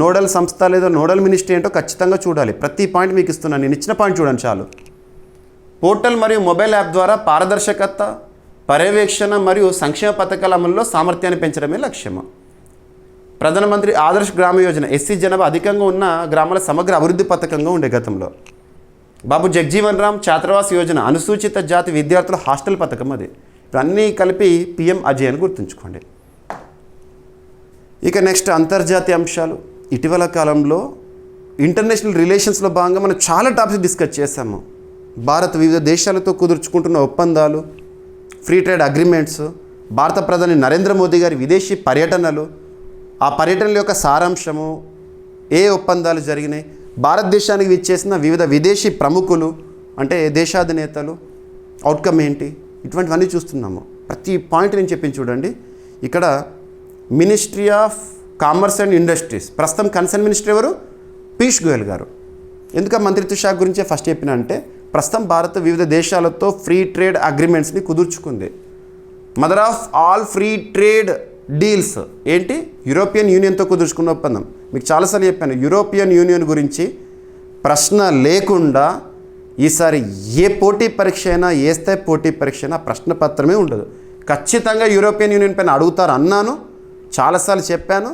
నోడల్ సంస్థ లేదా నోడల్ మినిస్ట్రీ ఏంటో ఖచ్చితంగా చూడాలి. ప్రతి పాయింట్ మీకు ఇస్తున్నాను, నేను ఇచ్చిన పాయింట్ చూడండి చాలు. పోర్టల్ మరియు మొబైల్ యాప్ ద్వారా పారదర్శకత, పర్యవేక్షణ మరియు సంక్షేమ పథకాల అమలులో సామర్థ్యాన్ని పెంచడమే లక్ష్యము. ప్రధానమంత్రి ఆదర్శ్ గ్రామ యోజన ఎస్సీ జనాభా అధికంగా ఉన్న గ్రామాల సమగ్ర అభివృద్ధి పథకంగా ఉండే గతంలో. బాబు జగ్జీవన్ రామ్ ఛాత్రవాస్ యోజన అనుసూచిత జాతి విద్యార్థుల హాస్టల్ పథకం. అది ఇవన్నీ కలిపి పిఎం అజయ్ అని గుర్తుంచుకోండి. ఇక నెక్స్ట్ అంతర్జాతీయ అంశాలు. ఇటీవల కాలంలో ఇంటర్నేషనల్ రిలేషన్స్లో భాగంగా మనం చాలా టాపిక్స్ డిస్కస్ చేశాము. భారత్ వివిధ దేశాలతో కుదుర్చుకుంటున్న ఒప్పందాలు, ఫ్రీ ట్రేడ్ అగ్రిమెంట్స్, భారత ప్రధాని నరేంద్ర మోదీ గారి విదేశీ పర్యటనలు, ఆ పర్యటనల యొక్క సారాంశము, ఏ ఒప్పందాలు జరిగినాయి, భారతదేశానికి విచ్చేసిన వివిధ విదేశీ ప్రముఖులు అంటే దేశాధినేతలు, అవుట్కమ్ ఏంటి, ఇటువంటివన్నీ చూస్తున్నాము. ప్రతి పాయింట్ నేను చెప్పింది చూడండి. ఇక్కడ ministry of commerce and industries, ప్రస్తుతం కన్సర్న్ మినిస్టర్ ఎవరు? పీయూష్ గోయల్ గారు. ఎందుకు ఆ మంత్రిత్వ శాఖ గురించే ఫస్ట్ చెప్పిన అంటే, ప్రస్తుతం భారత్ వివిధ దేశాలతో ఫ్రీ ట్రేడ్ అగ్రిమెంట్స్ని కుదుర్చుకుంది. Mother of all free trade deals ఏంటి? యూరోపియన్ యూనియన్తో కుదుర్చుకున్న ఒప్పందం. మీకు చాలాసార్లు చెప్పాను, యూరోపియన్ యూనియన్ గురించి ప్రశ్న లేకుండా ఈసారి ఏ పోటీ పరీక్ష అయినా, ఏ స్థాయి పోటీ పరీక్ష అయినా ప్రశ్న పత్రమే ఉండదు. ఖచ్చితంగా యూరోపియన్ యూనియన్ పైన అడుగుతారు అన్నాను, చాలాసార్లు చెప్పాను.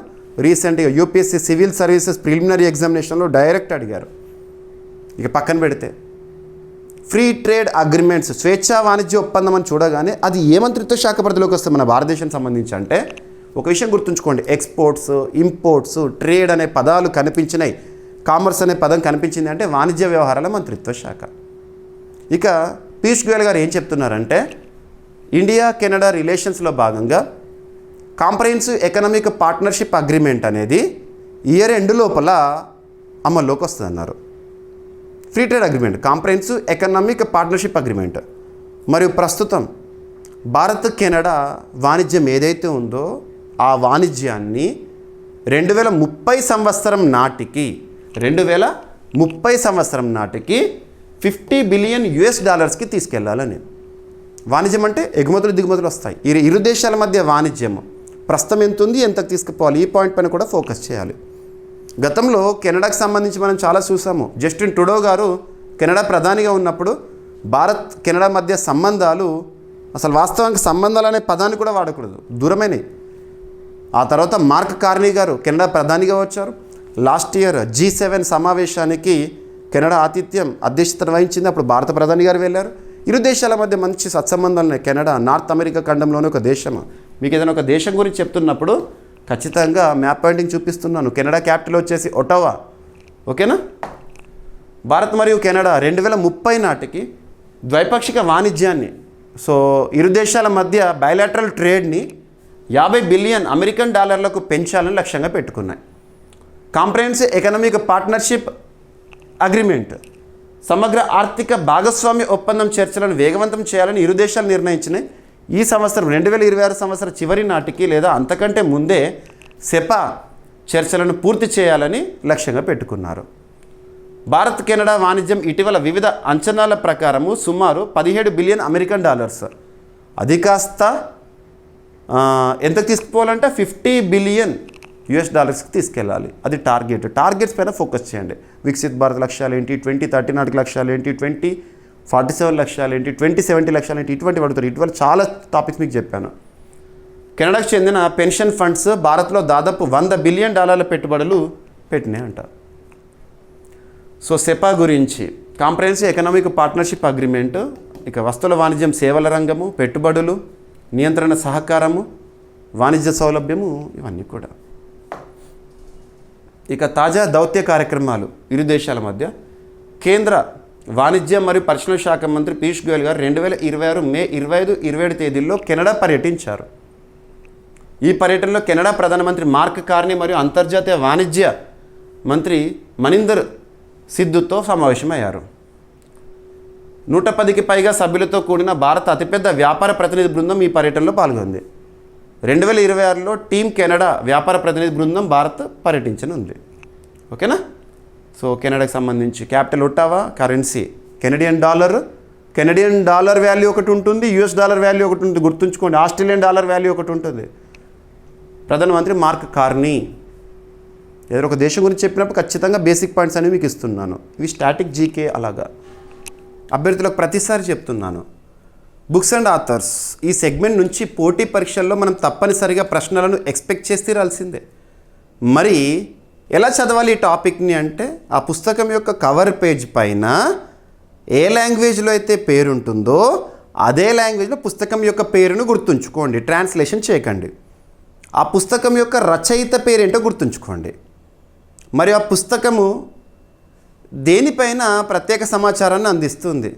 రీసెంట్గా యూపీఎస్సీ సివిల్ సర్వీసెస్ ప్రిలిమినరీ ఎగ్జామినేషన్లో డైరెక్ట్ అడిగారు. ఇక పక్కన పెడితే ఫ్రీ ట్రేడ్ అగ్రిమెంట్స్, స్వేచ్ఛా వాణిజ్య ఒప్పందం అని చూడగానే అది ఏ మంత్రిత్వ శాఖ పరిధిలోకి వస్తుంది మన భారతదేశానికి సంబంధించి అంటే, ఒక విషయం గుర్తుంచుకోండి, ఎక్స్పోర్ట్స్, ఇంపోర్ట్స్, ట్రేడ్ అనే పదాలు కనిపించినాయి, కామర్స్ అనే పదం కనిపించింది అంటే వాణిజ్య వ్యవహారాల మంత్రిత్వ శాఖ. ఇక పీయూష్ గోయల్ గారు ఏం చెప్తున్నారంటే, ఇండియా కెనడా రిలేషన్స్లో భాగంగా కాంప్రహెన్సివ్ ఎకనామిక్ పార్ట్నర్షిప్ అగ్రిమెంట్ అనేది ఇయర్ ఎండ్ లోపల అమల్లోకి వస్తుందన్నారు. Free trade agreement, comprehensive economic partnership agreement. మరియు ప్రస్తుతం భారత్ కెనడా వాణిజ్యం ఏదైతే ఉందో ఆ వాణిజ్యాన్ని 2030 సంవత్సరం నాటికి 50 బిలియన్ US$ తీసుకెళ్లాలని. వాణిజ్యం అంటే ఎగుమతులు దిగుమతులు వస్తాయి. ఈ ఇరు దేశాల మధ్య వాణిజ్యము ప్రస్తుతం ఎంత ఉంది, ఎంతకు తీసుకుపోవాలి, ఈ పాయింట్ పైన కూడా ఫోకస్ చేయాలి. గతంలో కెనడాకు సంబంధించి మనం చాలా చూసాము. జస్టిన్ ట్రూడో గారు కెనడా ప్రధానిగా ఉన్నప్పుడు భారత్ కెనడా మధ్య సంబంధాలు, అసలు వాస్తవానికి సంబంధాలు అనే పదాన్ని కూడా వాడకూడదు, దూరమైనవి. ఆ తర్వాత మార్క్ కార్నీ గారు కెనడా ప్రధానిగా వచ్చారు. లాస్ట్ ఇయర్ G7 సమావేశానికి కెనడా అధ్యక్షతన వహించింది. అప్పుడు భారత ప్రధాని గారు వెళ్ళారు. ఇరు దేశాల మధ్య మంచి సత్సంబంధాలు ఉన్నాయి. కెనడా నార్త్ అమెరికా ఖండంలోనే ఒక దేశం. మీకు ఏదైనా ఒక దేశం గురించి చెప్తున్నప్పుడు ఖచ్చితంగా మ్యాప్ పాయింటింగ్ చూపిస్తున్నాను. కెనడా క్యాపిటల్ వచ్చేసి ఒటావా. ఓకేనా? భారత్ మరియు కెనడా 2030 నాటికి ద్వైపాక్షిక వాణిజ్యాన్ని, సో ఇరు దేశాల మధ్య బయలాటరల్ ట్రేడ్ని $50 బిలియన్ పెంచాలని లక్ష్యంగా పెట్టుకున్నాయి. కాంప్రహెన్సివ్ ఎకనామిక్ పార్ట్నర్షిప్ అగ్రిమెంట్, సమగ్ర ఆర్థిక భాగస్వామ్య ఒప్పందం చర్చలను వేగవంతం చేయాలని ఇరు దేశాలు నిర్ణయించినాయి. ఈ సంవత్సరం 2026 సంవత్సరం చివరి నాటికి లేదా అంతకంటే ముందే సెపా చర్చలను పూర్తి చేయాలని లక్ష్యంగా పెట్టుకున్నారు. భారత్ కెనడా వాణిజ్యం ఇటీవల వివిధ అంచనాల ప్రకారము సుమారు $17 బిలియన్. అది కాస్త ఎంతకు తీసుకుపోవాలంటే $50 బిలియన్ తీసుకెళ్ళాలి. అది టార్గెట్స్ పైన ఫోకస్ చేయండి. వికసిత్ భారత్ లక్ష్యాలు ఏంటి, 2030 నాటికి లక్ష్యాలు ఏంటి, 2047 లక్ష్యాలు ఏంటి, 2070 లక్ష్యాలు ఏంటి, ఇటువంటి పడుతారు. ఇటువంటి చాలా టాపిక్స్ మీకు చెప్పాను. కెనడాకు చెందిన పెన్షన్ ఫండ్స్ భారత్లో దాదాపు $100 బిలియన్ పెట్టుబడులు పెట్టినాయి అంట. సో సెపా గురించి, కాంప్రహెన్సివ్ ఎకనామిక్ పార్ట్నర్షిప్ అగ్రిమెంట్, ఇక వస్తువుల వాణిజ్యం, సేవల రంగము, పెట్టుబడులు, నియంత్రణ సహకారము, వాణిజ్య సౌలభ్యము, ఇవన్నీ కూడా. ఇక తాజా దౌత్య కార్యక్రమాలు ఇరు దేశాల మధ్య. కేంద్ర వాణిజ్య మరియు పరిశ్రమల శాఖ మంత్రి పీయూష్ గోయల్ గారు 2026 మే 25, 27 తేదీల్లో కెనడా పర్యటించారు. ఈ పర్యటనలో కెనడా ప్రధానమంత్రి మార్క్ కార్నీ మరియు అంతర్జాతీయ వాణిజ్య మంత్రి మనీందర్ సిద్ధుతో సమావేశమయ్యారు. 110కి పైగా సభ్యులతో కూడిన భారత అతిపెద్ద వ్యాపార ప్రతినిధి బృందం ఈ పర్యటనలో పాల్గొంది. 2026లో టీమ్ కెనడా వ్యాపార ప్రతినిధి బృందం భారత్ పర్యటించనుంది. ఓకేనా? సో కెనడాకి సంబంధించి capital Ottawa, currency Canadian dollar value ఒకటి ఉంటుంది, యూఎస్ డాలర్ వాల్యూ ఒకటి ఉంటుంది. గుర్తుంచుకోండి, ఆస్ట్రేలియన్ డాలర్ వాల్యూ ఒకటి ఉంటుంది. ప్రధానమంత్రి మార్క్ కార్నీ. ఏదో ఒక దేశం గురించి చెప్పినప్పుడు ఖచ్చితంగా బేసిక్ పాయింట్స్ అనేవి మీకు ఇస్తున్నాను. ఇవి స్టాటిక్ జీకే అలాగా అభ్యర్థులకు ప్రతిసారి చెప్తున్నాను. బుక్స్ అండ్ ఆథర్స్ ఈ సెగ్మెంట్ నుంచి పోటీ పరీక్షల్లో మనం తప్పనిసరిగా ప్రశ్నలను ఎక్స్పెక్ట్ చేసి తీరాల్సిందే. మరి ఎలా చదవాలి ఈ టాపిక్ని అంటే, ఆ పుస్తకం యొక్క కవర్ పేజ్ పైన ఏ లాంగ్వేజ్లో అయితే పేరు ఉంటుందో అదే లాంగ్వేజ్లో పుస్తకం యొక్క పేరును గుర్తుంచుకోండి, ట్రాన్స్లేషన్ చేయకండి. ఆ పుస్తకం యొక్క రచయిత పేరేంటో గుర్తుంచుకోండి. మరియు ఆ పుస్తకము దేనిపైన ప్రత్యేక సమాచారాన్ని అందిస్తుంది,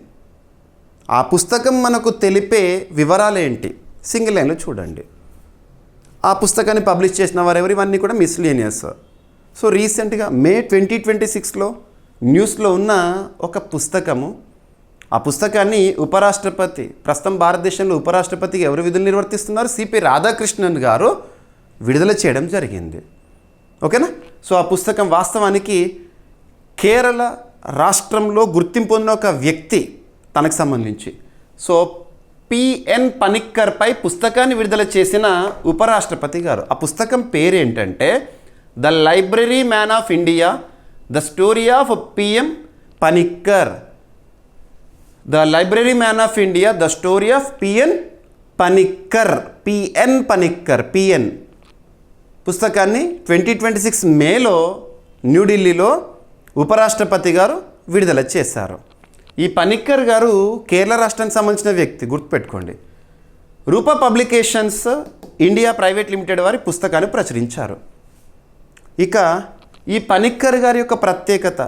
ఆ పుస్తకం మనకు తెలిపే వివరాలేంటి, సింగిల్ లైన్లో చూడండి. ఆ పుస్తకాన్ని పబ్లిష్ చేసిన వారెవరు, ఇవన్నీ కూడా మిస్లీనియస్. సో రీసెంట్గా మే 2026లో న్యూస్లో ఉన్న ఒక పుస్తకము, ఆ పుస్తకాన్ని ఉపరాష్ట్రపతి, ప్రస్తుతం భారతదేశంలో ఉపరాష్ట్రపతిగా ఎవరు విధులు నిర్వర్తిస్తున్నారు, సిపి రాధాకృష్ణన్ గారు విడుదల చేయడం జరిగింది. ఓకేనా? సో ఆ పుస్తకం వాస్తవానికి కేరళ రాష్ట్రంలో గుర్తింపు పొందిన ఒక వ్యక్తి తనకు సంబంధించి. సో పిఎన్ పనిక్కర్పై పుస్తకాన్ని విడుదల చేసిన ఉపరాష్ట్రపతి గారు. ఆ పుస్తకం పేరేంటంటే the library man of India, the story of PM Panikkar. The library man of India, the story of PN Panikkar. PN Panikkar, PN పుస్తకాన్ని 2026 మేలో న్యూఢిల్లీలో ఉపరాష్ట్రపతి గారు విడుదల చేశారు. ఈ పనిక్కర్ గారు కేరళ రాష్ట్రానికి సంబంధించిన వ్యక్తి, గుర్తుపెట్టుకోండి. రూపా పబ్లికేషన్స్ ఇండియా ప్రైవేట్ లిమిటెడ్ వారి పుస్తకాన్ని ప్రచురించారు. ఇక ఈ పనిక్కర్ గారి యొక్క ప్రత్యేకత,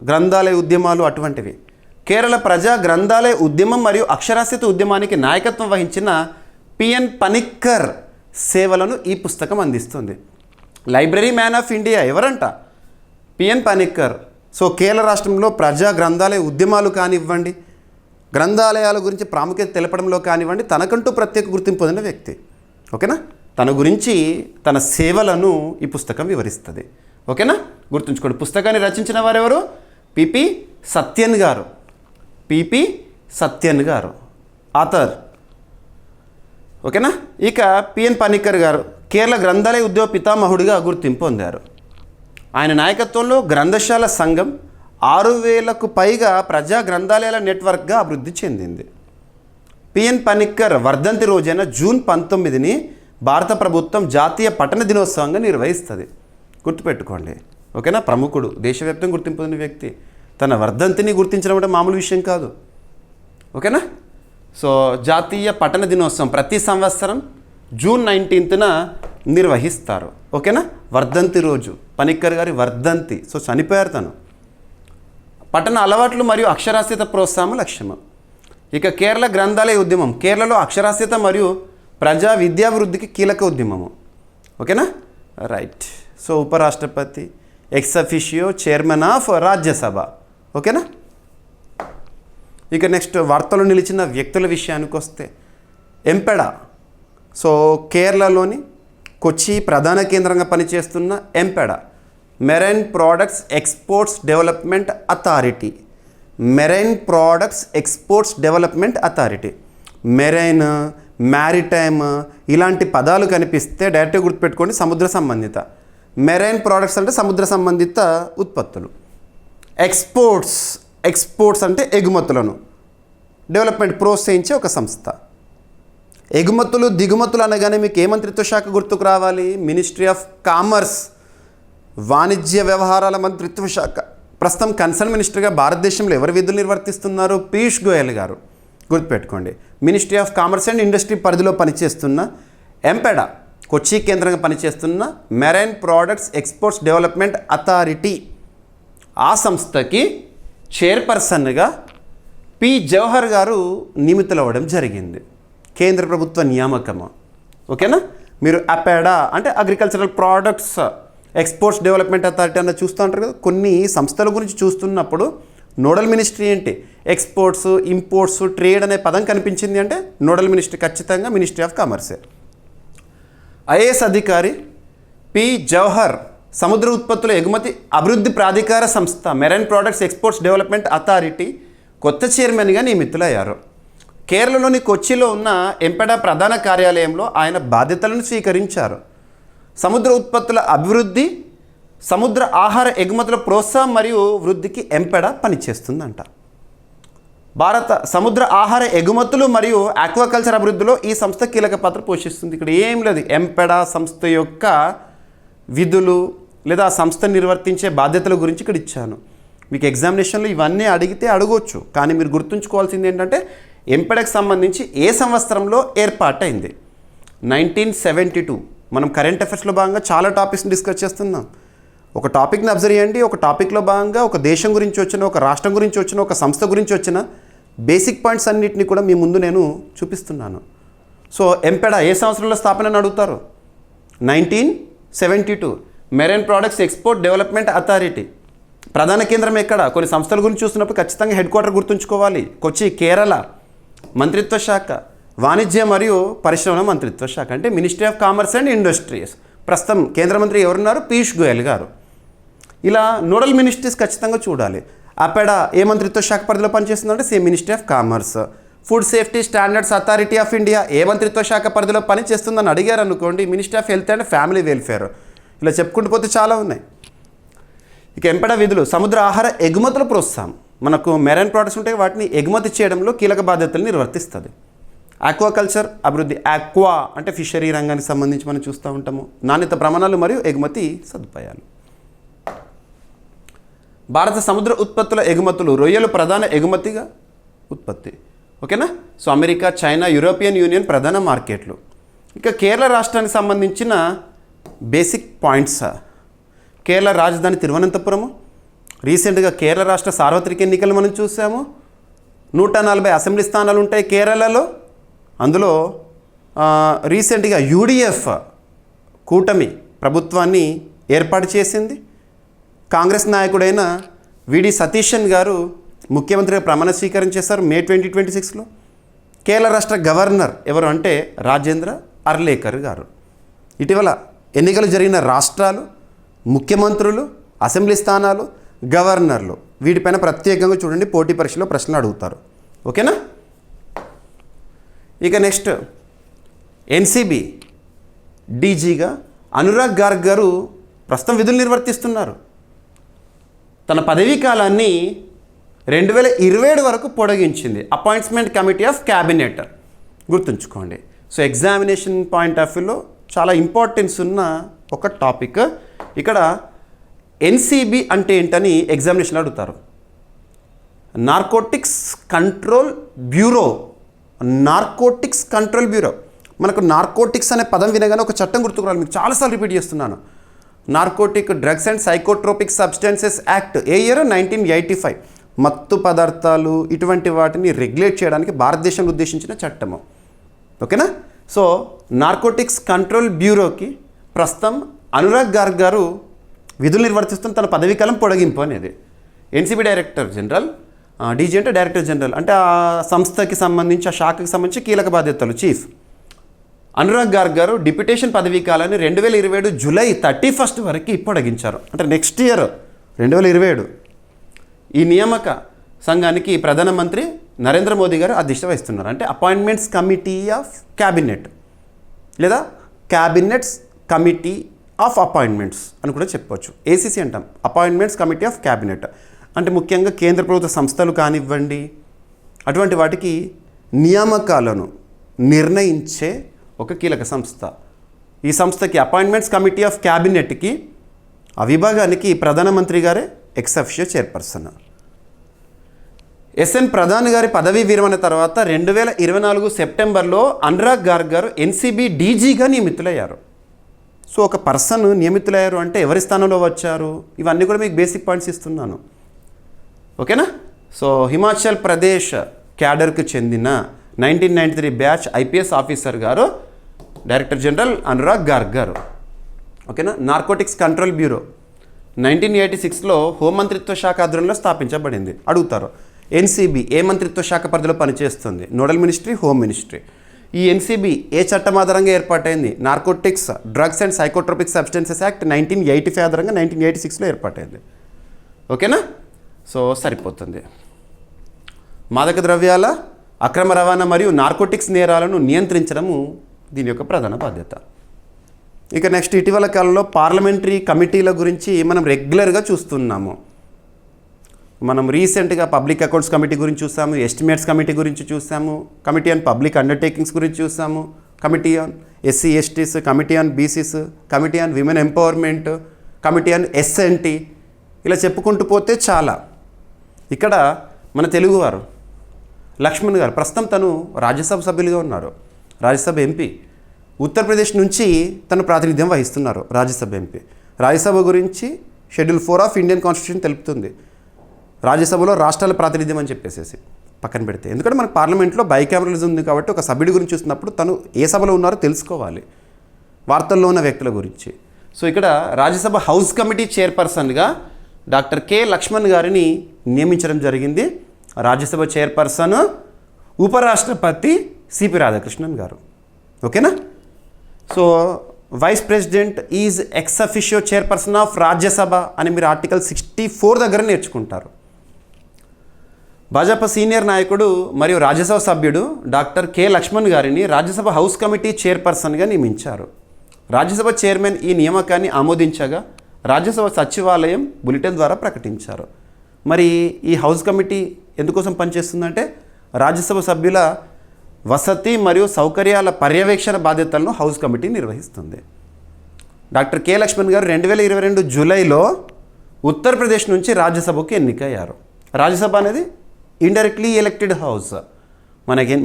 గ్రంథాలయ ఉద్యమాలు అటువంటివి. కేరళ ప్రజా గ్రంథాలయ ఉద్యమం మరియు అక్షరాస్యత ఉద్యమానికి నాయకత్వం వహించిన పిఎన్ పనిక్కర్ సేవలను ఈ పుస్తకం అందిస్తుంది. లైబ్రరీ మ్యాన్ ఆఫ్ ఇండియా ఎవరంట? పిఎన్ పనిక్కర్. సో కేరళ రాష్ట్రంలో ప్రజా గ్రంథాలయ ఉద్యమాలు కానివ్వండి, గ్రంథాలయాల గురించి ప్రాముఖ్యత తెలపడంలో కానివ్వండి, తనకంటూ ప్రత్యేక గుర్తింపు పొందిన వ్యక్తి. ఓకేనా? తన గురించి, తన సేవలను ఈ పుస్తకం వివరిస్తుంది. ఓకేనా? గుర్తుంచుకోండి. పుస్తకాన్ని రచించిన వారెవరు? పిపి సత్యన్ గారు. పిపి సత్యన్ గారు ఆథర్. ఓకేనా? ఇక పిఎన్ పనిక్కర్ గారు కేరళ గ్రంథాలయ ఉద్యోగ పితామహుడిగా గుర్తింపు పొందారు. ఆయన నాయకత్వంలో గ్రంథశాల సంఘం 6000కు పైగా ప్రజా గ్రంథాలయాల నెట్వర్క్గా అభివృద్ధి చెందింది. పిఎన్ పనిక్కర్ వర్ధంతి రోజైన జూన్ 19ని భారత ప్రభుత్వం జాతీయ పఠన దినోత్సవంగా నిర్వహిస్తుంది. గుర్తుపెట్టుకోండి. ఓకేనా? ప్రముఖుడు, దేశవ్యాప్తంగా గుర్తింపు పొందిన వ్యక్తి. తన వర్ధంతిని గుర్తించడం అంటే మామూలు విషయం కాదు. ఓకేనా? సో జాతీయ పఠన దినోత్సవం ప్రతి సంవత్సరం జూన్ 19న నిర్వహిస్తారు. ఓకేనా? వర్ధంతి రోజు, పనిక్కర్ గారి వర్ధంతి. సో చనిపోయారు తను. పఠన అలవాట్లు మరియు అక్షరాస్యత ప్రోత్సాహం లక్ష్యము. ఇక కేరళ గ్రంథాలయ ఉద్యమం కేరళలో అక్షరాస్యత మరియు ప్రజా విద్యాభివృద్ధికి కీలక ఉద్యమము. ఓకేనా? రైట్. సో ఉపరాష్ట్రపతి, ex officio chairman of Rajya Sabha. ఓకేనా? ఇక నెక్స్ట్ వార్తలు నిలిచిన వ్యక్తుల విషయానికి వస్తే ఎంపెడా. సో కేరళలోని కొచ్చి ప్రధాన కేంద్రంగా పనిచేస్తున్న ఎంపెడా, marine products exports development authority. Marine products exports development authority. Marine, maritime ఇలాంటి పదాలు కనిపిస్తే డైరెక్ట్గా గుర్తుపెట్టుకోండి, సముద్ర సంబంధిత. మెరైన్ ప్రోడక్ట్స్ అంటే సముద్ర సంబంధిత ఉత్పత్తులు. ఎక్స్పోర్ట్స్ అంటే ఎగుమతులను డెవలప్మెంట్ ప్రోత్సహించే ఒక సంస్థ. ఎగుమతులు దిగుమతులు అనగానే మీకు ఏ మంత్రిత్వ శాఖ గుర్తుకు రావాలి? మినిస్ట్రీ ఆఫ్ కామర్స్, వాణిజ్య వ్యవహారాల మంత్రిత్వ శాఖ. ప్రస్తుతం కన్సర్న్ మినిస్టర్గా భారతదేశంలో ఎవరు విధులు నిర్వర్తిస్తున్నారు? పీయూష్ గోయల్ గారు. గుర్తుపెట్టుకోండి. Ministry of commerce and industry పరిధిలో పనిచేస్తున్న ఎంపెడా, కొచ్చి కేంద్రంగా పనిచేస్తున్న marine products exports development authority, ఆ సంస్థకి చైర్పర్సన్గా పి జవహర్ గారు నియమితులవ్వడం జరిగింది. కేంద్ర ప్రభుత్వ నియామకము. ఓకేనా? మీరు అపెడా అంటే agricultural products exports development authority అన్న చూస్తూ ఉంటారు కదా. కొన్ని సంస్థల గురించి చూస్తున్నప్పుడు నోడల్ మినిస్ట్రీ ఏంటి? ఎక్స్పోర్ట్స్, ఇంపోర్ట్స్, ట్రేడ్ అనే పదం కనిపించింది అంటే నోడల్ మినిస్ట్రీ ఖచ్చితంగా మినిస్ట్రీ ఆఫ్ కామర్సే. ఐఏఎస్ అధికారి పి జవహర్ సముద్ర ఉత్పత్తుల ఎగుమతి అభివృద్ధి ప్రాధికార సంస్థ marine products exports development authority కొత్త చైర్మన్గా నియమితులయ్యారు. కేరళలోని కొచ్చిలో ఉన్న ఎంపెడా ప్రధాన కార్యాలయంలో ఆయన బాధ్యతలను స్వీకరించారు. సముద్ర ఉత్పత్తుల అభివృద్ధి, సముద్ర ఆహార ఎగుమతుల ప్రోత్సాహం మరియు వృద్ధికి ఎంపెడా పనిచేస్తుందంట. భారత సముద్ర ఆహార ఎగుమతులు మరియు ఆక్వాకల్చర్ అభివృద్ధిలో ఈ సంస్థ కీలక పాత్ర పోషిస్తుంది. ఇక్కడ ఏం లేదు, ఎంపెడా సంస్థ యొక్క విధులు లేదా ఆ సంస్థ నిర్వర్తించే బాధ్యతల గురించి ఇక్కడ ఇచ్చాను. మీకు ఎగ్జామినేషన్లో ఇవన్నీ అడిగితే అడగవచ్చు, కానీ మీరు గుర్తుంచుకోవాల్సింది ఏంటంటే ఎంపెడాకి సంబంధించి ఏ సంవత్సరంలో ఏర్పాటైంది. 1972. మనం కరెంట్ అఫైర్స్లో భాగంగా చాలా టాపిక్స్ని డిస్కస్ చేస్తున్నాం. ఒక టాపిక్ని అబ్జర్వ్ చేయండి. ఒక టాపిక్లో భాగంగా ఒక దేశం గురించి వచ్చిన, ఒక రాష్ట్రం గురించి వచ్చిన, ఒక సంస్థ గురించి వచ్చిన బేసిక్ పాయింట్స్ అన్నిటిని కూడా మీ ముందు నేను చూపిస్తున్నాను. సో ఎంపెడా ఏ సంవత్సరంలో స్థాపన అని అడుగుతారు. 1972. Marine products export development authority ప్రధాన కేంద్రం ఎక్కడ? కొన్ని సంస్థల గురించి చూస్తున్నప్పుడు ఖచ్చితంగా హెడ్ క్వార్టర్ గుర్తుంచుకోవాలి. కొచ్చి, కేరళ. మంత్రిత్వ శాఖ వాణిజ్య మరియు పరిశ్రమల మంత్రిత్వ శాఖ అంటే ministry of commerce and industries. ప్రస్తుతం కేంద్ర మంత్రి ఎవరున్నారు? పీయూష్ గోయల్ గారు. ఇలా నోడల్ మినిస్ట్రీస్ ఖచ్చితంగా చూడాలి. అపెడా ఏ మంత్రిత్వ శాఖ పరిధిలో పనిచేస్తుందంటే same ministry of commerce. Food safety standards authority of India ఏ మంత్రిత్వ శాఖ పరిధిలో పనిచేస్తుందని అడిగారు అనుకోండి, ministry of health and family welfare. ఇలా చెప్పుకుంటూ పోతే చాలా ఉన్నాయి. ఇక ఎంపెడా విధులు సముద్ర ఆహార ఎగుమతుల ప్రోత్సాహం. మనకు మెరైన్ ప్రోడక్ట్స్ ఉంటాయి, వాటిని ఎగుమతి చేయడంలో కీలక బాధ్యతలు నిర్వర్తిస్తుంది. ఆక్వాకల్చర్ అభివృద్ధి, ఆక్వా అంటే ఫిషరీ రంగానికి సంబంధించి మనం చూస్తూ ఉంటాము. నాణ్యత ప్రమాణాలు మరియు ఎగుమతి సదుపాయాలు. భారత సముద్ర ఉత్పత్తుల ఎగుమతులు, రొయ్యలు ప్రధాన ఎగుమతిగా ఉత్పత్తి. ఓకేనా. So America, China, European union ప్రధాన మార్కెట్లు. ఇక కేరళ రాష్ట్రానికి సంబంధించిన బేసిక్ పాయింట్స్. కేరళ రాజధాని తిరువనంతపురము. రీసెంట్గా కేరళ రాష్ట్ర సార్వత్రిక ఎన్నికలు మనం చూసాము. 140 అసెంబ్లీ స్థానాలు ఉంటాయి కేరళలో. అందులో రీసెంట్గా యూడిఎఫ్ కూటమి ప్రభుత్వాన్ని ఏర్పాటు చేసింది. కాంగ్రెస్ నాయకుడైన విడి సతీశన్ గారు ముఖ్యమంత్రిగా ప్రమాణ స్వీకారం చేశారు మే 2026లో. కేరళ రాష్ట్ర గవర్నర్ ఎవరు అంటే రాజేంద్ర అర్లేకర్ గారు. ఇటీవల ఎన్నికలు జరిగిన రాష్ట్రాలు, ముఖ్యమంత్రులు, అసెంబ్లీ స్థానాలు, గవర్నర్లు వీటిపైన ప్రత్యేకంగా చూడండి, పోటీ పరీక్షలో ప్రశ్నలు అడుగుతారు. ఓకేనా. ఇక నెక్స్ట్ ఎన్సీబీ డీజీగా అనురాగ్ గార్గ్ గారు ప్రస్తుతం విధులు నిర్వర్తిస్తున్నారు. తన పదవీ కాలాన్ని 2027 వరకు పొడిగించింది అపాయింట్మెంట్ కమిటీ ఆఫ్ క్యాబినెట్. గుర్తుంచుకోండి. సో ఎగ్జామినేషన్ పాయింట్ ఆఫ్ వ్యూలో చాలా ఇంపార్టెన్స్ ఉన్న ఒక టాపిక్. ఇక్కడ ఎన్సీబీ అంటే ఏంటని ఎగ్జామినేషన్లో అడుగుతారు. Narcotics control bureau. Narcotics control bureau. మనకు నార్కోటిక్స్ అనే పదం వినగానే ఒక చట్టం గుర్తుకురావాలి. మీకు చాలాసార్లు రిపీట్ చేస్తున్నాను. Narcotic drugs and psychotropic substances act A year? 1985. మత్తు పదార్థాలు ఇటువంటి వాటిని రెగ్యులేట్ చేయడానికి భారతదేశంలో ఉద్దేశించిన చట్టము. ఓకేనా. సో నార్కోటిక్స్ కంట్రోల్ బ్యూరోకి ప్రస్తుతం అనురాగ్ గార్గ్ గారు విధులు నిర్వర్తిస్తున్న తన పదవీకాలం పొడిగింపు అనేది. ఎన్సీబీ డైరెక్టర్ జనరల్, డీజీ అంటే డైరెక్టర్ జనరల్ అంటే ఆ సంస్థకి సంబంధించి, ఆ శాఖకి సంబంధించి కీలక బాధ్యతలు చీఫ్. అనురాగ్ గార్గ్ గారు డిప్యూటేషన్ పదవీ కాలాన్ని 2027 జూలై 31 వరకు పొడిగించారు. అంటే నెక్స్ట్ ఇయర్ 2027. ఈ నియామక సంఘానికి ప్రధానమంత్రి నరేంద్ర మోదీ గారు అధ్యక్షత వహిస్తున్నారు. అంటే అపాయింట్మెంట్స్ కమిటీ ఆఫ్ క్యాబినెట్ లేదా క్యాబినెట్స్ కమిటీ ఆఫ్ అపాయింట్మెంట్స్ అని కూడా చెప్పవచ్చు. ఏసీసీ అంటాం, అపాయింట్మెంట్స్ కమిటీ ఆఫ్ క్యాబినెట్. అంటే ముఖ్యంగా కేంద్ర ప్రభుత్వ సంస్థలు కానివ్వండి, అటువంటి వాటికి నియామకాలను నిర్ణయించే ఒక కీలక సంస్థ. ఈ సంస్థకి అపాయింట్మెంట్స్ కమిటీ ఆఫ్ క్యాబినెట్కి, ఆ విభాగానికి ప్రధానమంత్రి గారే ex officio chairperson. SN Pradhan గారి పదవీ విరమణ తర్వాత 2024 సెప్టెంబర్లో అనురాగ్ గార్గ్ గారు ఎన్సీబీ డీజీగా నియమితులయ్యారు. సో ఒక పర్సన్ నియమితులయ్యారు అంటే ఎవరి స్థానంలో వచ్చారు, ఇవన్నీ కూడా మీకు బేసిక్ పాయింట్స్ ఇస్తున్నాను. ఓకేనా. సో హిమాచల్ ప్రదేశ్ క్యాడర్కు చెందిన 1993 బ్యాచ్ ఐపీఎస్ ఆఫీసర్ గారు డైరెక్టర్ జనరల్ అనురాగ్ గార్గ్ గారు. ఓకేనా. నార్కోటిక్స్ కంట్రోల్ బ్యూరో 1986లో హోంమంత్రిత్వ శాఖ ఆధ్వర్యంలో స్థాపించబడింది. అడుగుతారు ఎన్సీబీ ఏ మంత్రిత్వ శాఖ పరిధిలో పనిచేస్తుంది? Nodal ministry, home ministry. ఈ ఎన్సీబీ ఏ చట్టం ఆధారంగా ఏర్పాటైంది? Narcotics, drugs and psychotropic substances act 1985 ఆధారంగా 1986లో ఏర్పాటైంది. ఓకేనా? సో సరిపోతుంది. మాదక ద్రవ్యాల అక్రమ రవాణా మరియు నార్కోటిక్స్ నేరాలను నియంత్రించడము దీని యొక్క ప్రధాన బాధ్యత. ఇక నెక్స్ట్, ఇటీవల కాలంలో పార్లమెంటరీ కమిటీల గురించి మనం రెగ్యులర్గా చూస్తున్నాము. మనం రీసెంట్గా పబ్లిక్ అకౌంట్స్ కమిటీ గురించి చూసాము, ఎస్టిమేట్స్ కమిటీ గురించి చూసాము, కమిటీ ఆన్ పబ్లిక్ అండర్టేకింగ్స్ గురించి చూసాము, committee on SC STs, committee on BCs, committee on women empowerment, committee on SNT, ఇలా చెప్పుకుంటూ పోతే చాలా. ఇక్కడ మన తెలుగువారు లక్ష్మణ్ గారు ప్రస్తుతం తను రాజ్యసభ సభ్యులుగా ఉన్నారు, రాజ్యసభ ఎంపీ. ఉత్తరప్రదేశ్ నుంచి తను ప్రాతినిధ్యం వహిస్తున్నారు, రాజ్యసభ ఎంపీ. రాజ్యసభ గురించి షెడ్యూల్ 4 ఆఫ్ ఇండియన్ కాన్స్టిట్యూషన్ తెలుపుతుంది రాజ్యసభలో రాష్ట్రాల ప్రాతినిధ్యం అని చెప్పేసి పక్కన పెడితే. ఎందుకంటే మనకు పార్లమెంట్లో బైకామరలిజం ఉంది కాబట్టి ఒక సభ్యుడి గురించి చూసినప్పుడు తను ఏ సభలో ఉన్నారో తెలుసుకోవాలి, వార్తల్లో ఉన్న వ్యక్తుల గురించి. సో ఇక్కడ రాజ్యసభ హౌస్ కమిటీ చైర్పర్సన్గా డాక్టర్ కె లక్ష్మణ్ గారిని నియమించడం జరిగింది. రాజ్యసభ చైర్పర్సన్ ఉపరాష్ట్రపతి సిపి రాధాకృష్ణన్ గారు. ఓకేనా? So vice president is X officio chairperson of Rajya Sabha అని మీరు ఆర్టికల్ 64 దగ్గర నేర్చుకుంటారు. భాజపా సీనియర్ నాయకుడు మరియు రాజ్యసభ సభ్యుడు డాక్టర్ కె లక్ష్మణ్ గారిని రాజ్యసభ హౌస్ కమిటీ చైర్పర్సన్గా నియమించారు. రాజ్యసభ చైర్మన్ ఈ నియామకాన్ని ఆమోదించగా రాజ్యసభ సచివాలయం బులెటిన్ ద్వారా ప్రకటించారు. మరి ఈ హౌస్ కమిటీ ఎందుకోసం పనిచేస్తుందంటే రాజ్యసభ సభ్యుల వసతి మరియు సౌకర్యాల పర్యవేక్షణ బాధ్యతలను హౌస్ కమిటీ నిర్వహిస్తుంది. డాక్టర్ కె లక్ష్మణ్ గారు 2022 జూలైలో ఉత్తరప్రదేశ్ నుంచి రాజ్యసభకు ఎన్నికయ్యారు. రాజ్యసభ అనేది ఇండైరెక్ట్లీ ఎలక్టెడ్ హౌస్.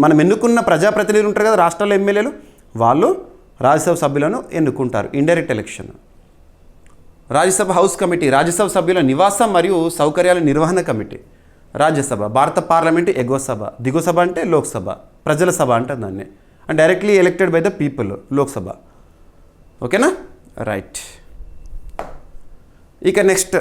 మనం ఎన్నుకున్న ప్రజాప్రతినిధులు ఉంటారు కదా, రాష్ట్రాల ఎమ్మెల్యేలు, వాళ్ళు రాజ్యసభ సభ్యులను ఎన్నుకుంటారు, indirect election. Rajya Sabha house committee Rajya Sabha సభ్యుల నివాసం మరియు సౌకర్యాల నిర్వహణ కమిటీ. రాజ్యసభ భారత పార్లమెంటు ఎగువ సభ, దిగువ సభ అంటే లోక్సభ, ప్రజల సభ అంటే దాన్ని, and directly elected by the people, Lok Sabha. ఓకేనా? రైట్. ఇక నెక్స్ట్